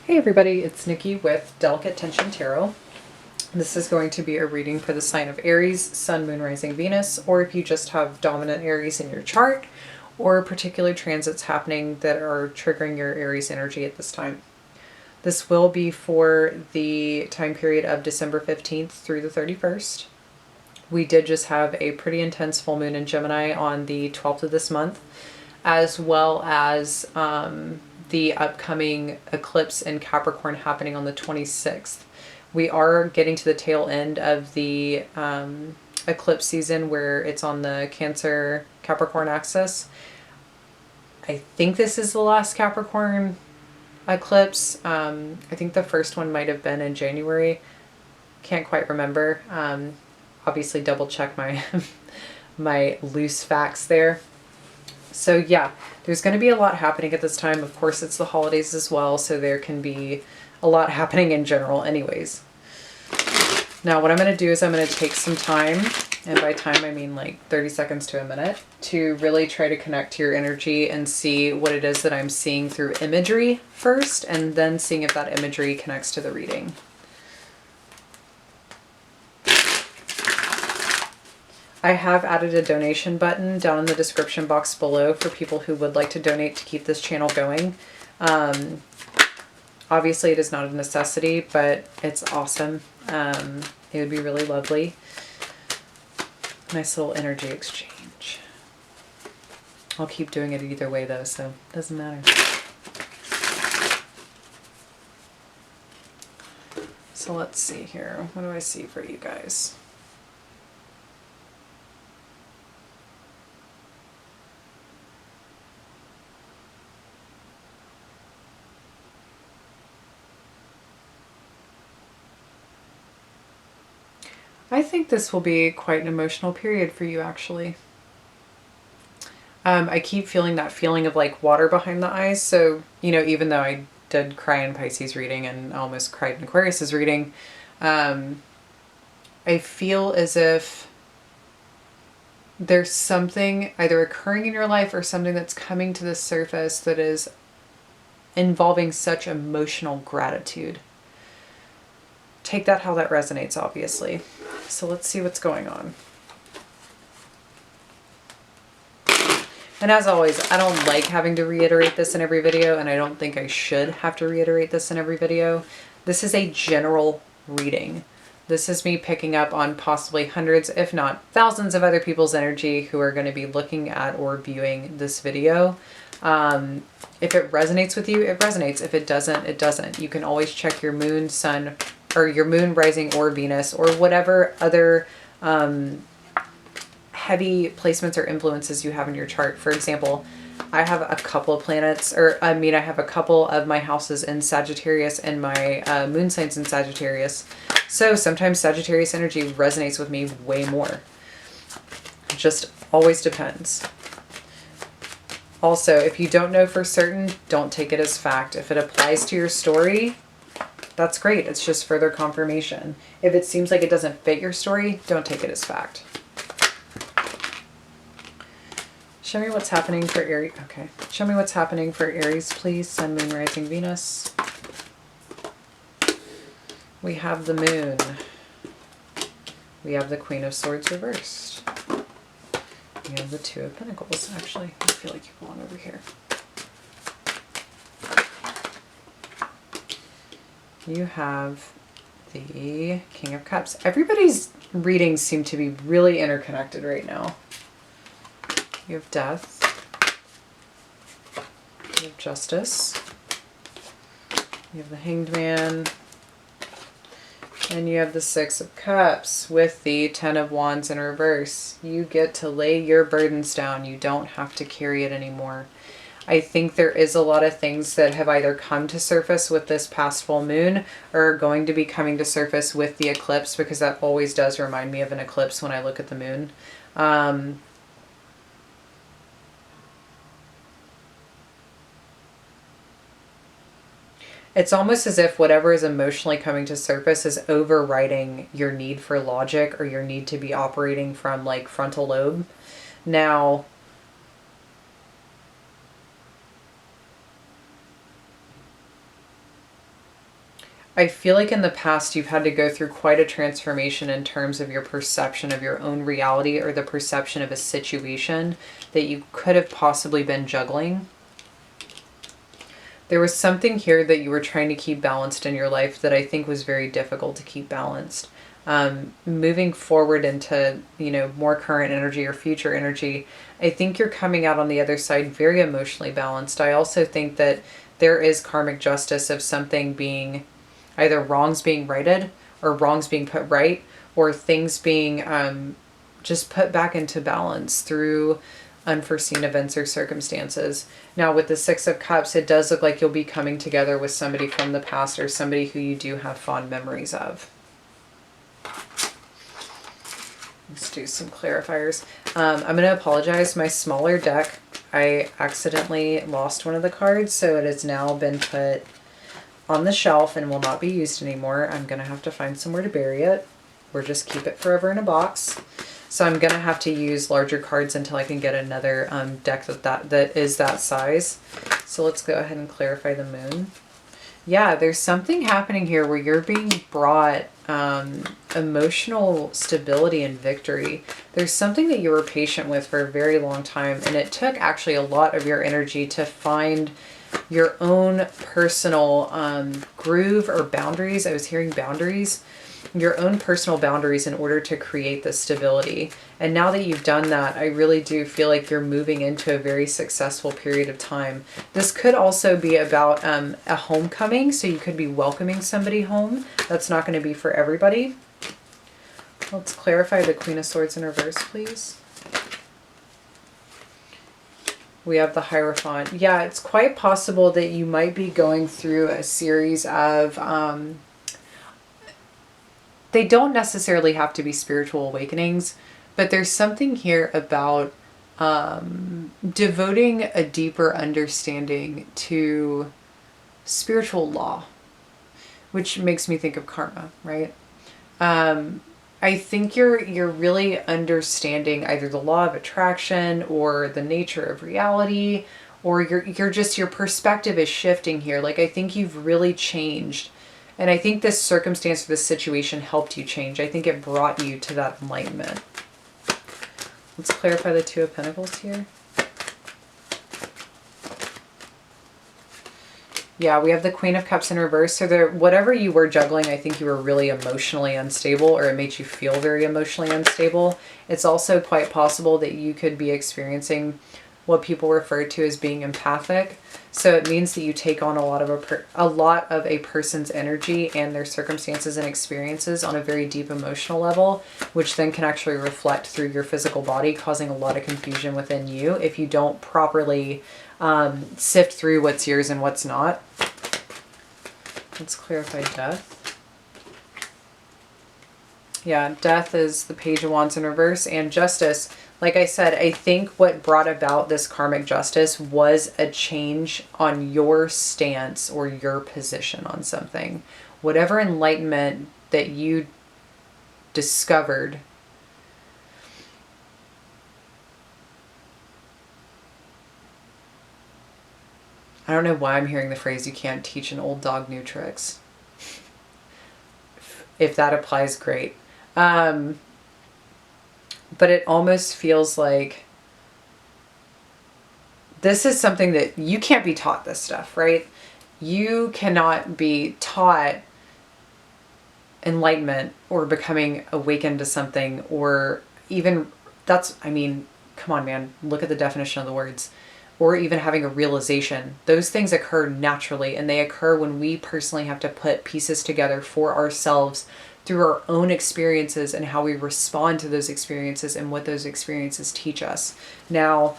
Hey everybody, it's Nikki with Delicate Tension Tarot. This is going to be a reading for the sign of Aries, Sun, Moon, Rising, Venus, or if you just have dominant Aries in your chart, or particular transits happening that are triggering your Aries energy at this time. This will be for the time period of December 15th through the 31st. We did just have a pretty intense full moon in Gemini on the 12th of this month, as well as the upcoming eclipse in Capricorn happening on the 26th. We are getting to the tail end of the eclipse season where it's on the Cancer Capricorn axis. I think this is the last Capricorn eclipse. I think the first one might have been in January. Can't quite remember. Obviously double check my my loose facts there. So yeah, there's going to be a lot happening at this time. Of course, it's the holidays as well, so there can be a lot happening in general anyways. Now what I'm going to do is I'm going to take some time, and by time I mean like 30 seconds to a minute, to really try to connect to your energy and see what it is that I'm seeing through imagery first, and then seeing if that imagery connects to the reading. I have added a donation button down in the description box below for people who would like to donate to keep this channel going. Obviously it is not a necessity, but it's awesome. It would be really lovely. Nice little energy exchange. I'll keep doing it either way though, so it doesn't matter. So let's see here. What do I see for you guys? I think this will be quite an emotional period for you, actually. I keep feeling that feeling of like water behind the eyes. So, you know, even though I did cry in Pisces reading and almost cried in Aquarius's reading, I feel as if there's something either occurring in your life or something that's coming to the surface that is involving such emotional gratitude. Take that how that resonates, obviously. So let's see what's going on. And as always, I don't like having to reiterate this in every video, and I don't think I should have to reiterate this in every video. This is a general reading. This is me picking up on possibly hundreds, if not thousands of other people's energy who are going to be looking at or viewing this video. If it resonates with you, it resonates. If it doesn't, it doesn't. You can always check your moon, sun, or your moon, rising, or Venus, or whatever other heavy placements or influences you have in your chart. For example, I have a couple of planets, or I mean, I have a couple of my houses in Sagittarius and my moon signs in Sagittarius. So sometimes Sagittarius energy resonates with me way more. It just always depends. Also, if you don't know for certain, don't take it as fact. If it applies to your story, that's great. It's just further confirmation. If it seems like it doesn't fit your story, don't take it as fact. Show me what's happening for Aries. Okay. Show me what's happening for Aries, please. Sun, Moon, Rising, Venus. We have the Moon. We have the Queen of Swords reversed. We have the Two of Pentacles. Actually, I feel like you belong over here. You have the King of Cups. Everybody's readings seem to be really interconnected right now. You have Death. You have Justice. You have the Hanged Man. And you have the Six of Cups with the Ten of Wands in reverse. You get to lay your burdens down. You don't have to carry it anymore. I think there is a lot of things that have either come to surface with this past full moon or are going to be coming to surface with the eclipse, because that always does remind me of an eclipse when I look at the moon. It's almost as if whatever is emotionally coming to surface is overriding your need for logic or your need to be operating from like frontal lobe. Now, I feel like in the past you've had to go through quite a transformation in terms of your perception of your own reality, or the perception of a situation that you could have possibly been juggling. There was something here that you were trying to keep balanced in your life that I think was very difficult to keep balanced. Moving forward into, more current energy or future energy, I think you're coming out on the other side very emotionally balanced. I also think that there is karmic justice of something being, either wrongs being righted or wrongs being put right, or things being just put back into balance through unforeseen events or circumstances. Now with the Six of Cups, it does look like you'll be coming together with somebody from the past, or somebody who you do have fond memories of. Let's do some clarifiers. I'm going to apologize. My smaller deck, I accidentally lost one of the cards, so it has now been put on the shelf and will not be used anymore. I'm going to have to find somewhere to bury it, or just keep it forever in a box. So I'm going to have to use larger cards until I can get another deck that is that size. So let's go ahead and clarify the moon. Yeah, there's something happening here where you're being brought emotional stability and victory. There's something that you were patient with for a very long time, and it took actually a lot of your energy to find your own personal groove or boundaries. I was hearing boundaries. Your own personal boundaries in order to create this stability. And now that you've done that, I really do feel like you're moving into a very successful period of time. This could also be about a homecoming, so you could be welcoming somebody home. That's not going to be for everybody. Let's clarify the Queen of Swords in reverse, please. We have the Hierophant. Yeah, it's quite possible that you might be going through a series of they don't necessarily have to be spiritual awakenings, but there's something here about devoting a deeper understanding to spiritual law, which makes me think of karma, right? I think you're really understanding either the law of attraction or the nature of reality, or your perspective is shifting here. Like, I think you've really changed. And I think this circumstance or this situation helped you change. I think it brought you to that enlightenment. Let's clarify the Two of Pentacles here. Yeah, we have the Queen of Cups in reverse. So whatever you were juggling, I think you were really emotionally unstable, or it made you feel very emotionally unstable. It's also quite possible that you could be experiencing what people refer to as being empathic. So it means that you take on a lot of a person's energy and their circumstances and experiences on a very deep emotional level, which then can actually reflect through your physical body, causing a lot of confusion within you if you don't properly sift through what's yours and what's not. Let's clarify death. Yeah, death is the Page of Wands in reverse, and justice. Like I said, I think what brought about this karmic justice was a change on your stance or your position on something. Whatever enlightenment that you discovered, I don't know why I'm hearing the phrase, you can't teach an old dog new tricks. If that applies, great. But it almost feels like this is something that you can't be taught this stuff, right? You cannot be taught enlightenment or becoming awakened to something, or even come on, man, look at the definition of the words. Or even having a realization. Those things occur naturally, and they occur when we personally have to put pieces together for ourselves through our own experiences and how we respond to those experiences and what those experiences teach us. Now,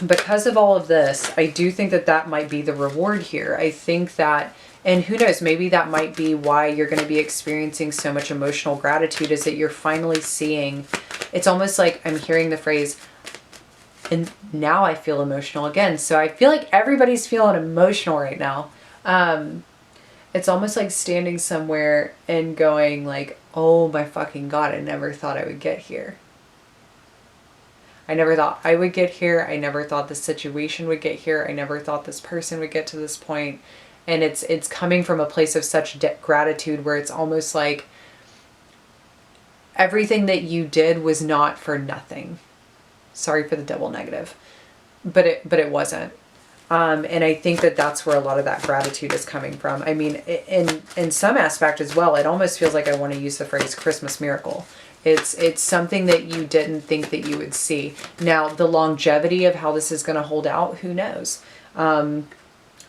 because of all of this, I do think that that might be the reward here. I think that, and who knows, maybe that might be why you're going to be experiencing so much emotional gratitude, is that you're finally seeing, it's almost like I'm hearing the phrase, and now I feel emotional again. So I feel like everybody's feeling emotional right now. It's almost like standing somewhere and going like, oh my fucking God, I never thought I would get here. I never thought I would get here. I never thought this situation would get here. I never thought this person would get to this point. And it's coming from a place of such gratitude, where it's almost like everything that you did was not for nothing. Sorry for the double negative, but it wasn't. And I think that that's where a lot of that gratitude is coming from. I mean, in some aspect as well, it almost feels like I want to use the phrase Christmas miracle. It's something that you didn't think that you would see. Now, the longevity of how this is going to hold out, who knows?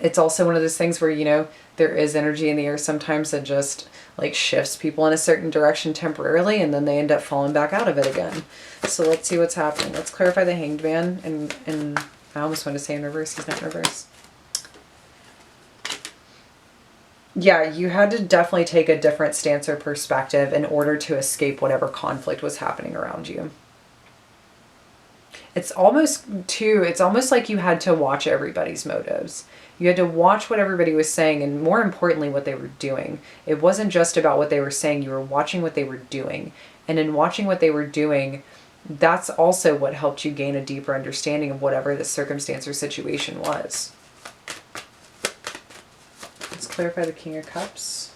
It's also one of those things where, you know, there is energy in the air sometimes that just like shifts people in a certain direction temporarily, and then they end up falling back out of it again. So let's see what's happening. Let's clarify the Hanged Man, and I almost want to say in reverse. He's not in reverse. Yeah, you had to definitely take a different stance or perspective in order to escape whatever conflict was happening around you. It's almost like you had to watch everybody's motives. You had to watch what everybody was saying, and more importantly, what they were doing. It wasn't just about what they were saying, you were watching what they were doing. And in watching what they were doing, that's also what helped you gain a deeper understanding of whatever the circumstance or situation was. Let's clarify the King of Cups.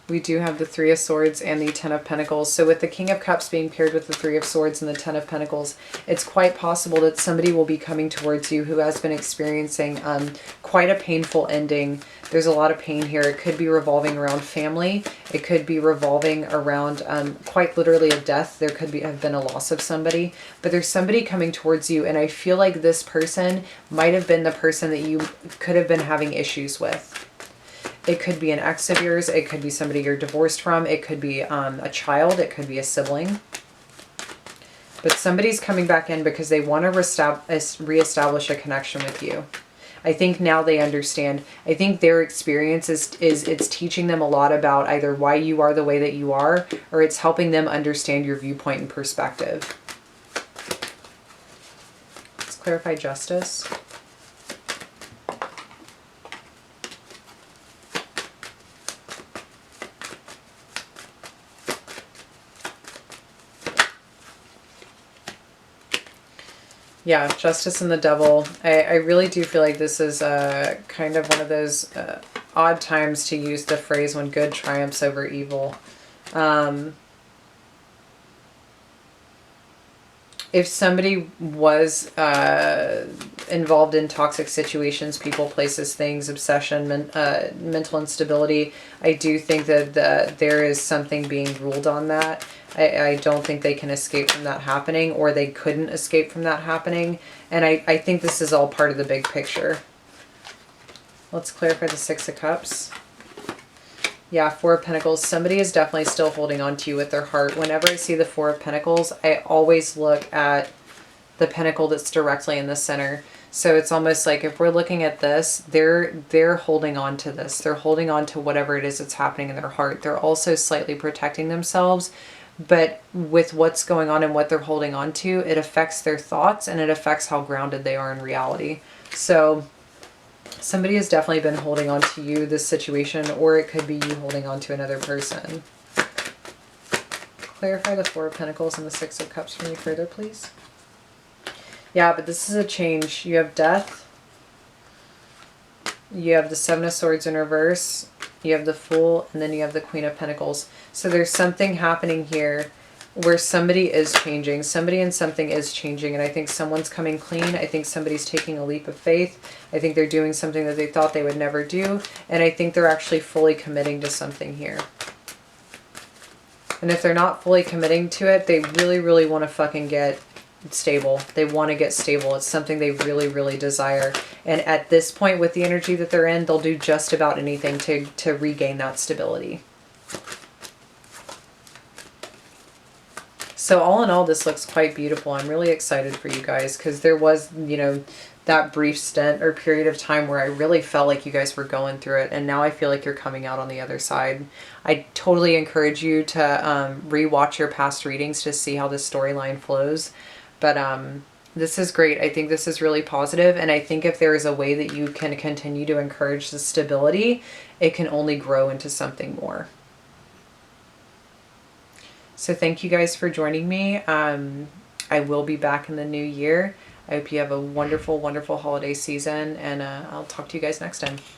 We do have the Three of Swords and the Ten of Pentacles. So with the King of Cups being paired with the Three of Swords and the Ten of Pentacles, it's quite possible that somebody will be coming towards you who has been experiencing quite a painful ending. There's a lot of pain here. It could be revolving around family. It could be revolving around quite literally a death. There could have been a loss of somebody. But there's somebody coming towards you, and I feel like this person might have been the person that you could have been having issues with. It could be an ex of yours. It could be somebody you're divorced from. It could be a child. It could be a sibling. But somebody's coming back in because they want to reestablish a connection with you. I think now they understand. I think their experience is it's teaching them a lot about either why you are the way that you are, or it's helping them understand your viewpoint and perspective. Let's clarify justice. Yeah, Justice and the Devil. I really do feel like this is kind of one of those odd times to use the phrase when good triumphs over evil. If somebody was involved in toxic situations, people, places, things, obsession, mental instability, I do think that there is something being ruled on that. I don't think they can escape from that happening, or they couldn't escape from that happening. And I think this is all part of the big picture. Let's clarify the Six of Cups. Yeah, Four of Pentacles. Somebody is definitely still holding on to you with their heart. Whenever I see the Four of Pentacles, I always look at the pentacle that's directly in the center. So it's almost like if we're looking at this, they're holding on to this. They're holding on to whatever it is that's happening in their heart. They're also slightly protecting themselves. But with what's going on and what they're holding on to, it affects their thoughts and it affects how grounded they are in reality. So somebody has definitely been holding on to you, this situation, or it could be you holding on to another person. Clarify the Four of Pentacles and the Six of Cups for me further, please. Yeah, but this is a change. You have death. You have the Seven of Swords in reverse. You have the Fool, and then you have the Queen of Pentacles. So there's something happening here where somebody is changing. Somebody and something is changing, and I think someone's coming clean. I think somebody's taking a leap of faith. I think they're doing something that they thought they would never do, and I think they're actually fully committing to something here. And if they're not fully committing to it, they really, really want to fucking get stable. They want to get stable. It's something they really, really desire. And at this point with the energy that they're in, they'll do just about anything to regain that stability. So all in all, this looks quite beautiful. I'm really excited for you guys because there was, you know, that brief stint or period of time where I really felt like you guys were going through it. And now I feel like you're coming out on the other side. I totally encourage you to re-watch your past readings to see how this storyline flows. But this is great. I think this is really positive, and I think if there is a way that you can continue to encourage the stability, it can only grow into something more. So thank you guys for joining me. I will be back in the new year. I hope you have a wonderful, wonderful holiday season, and I'll talk to you guys next time.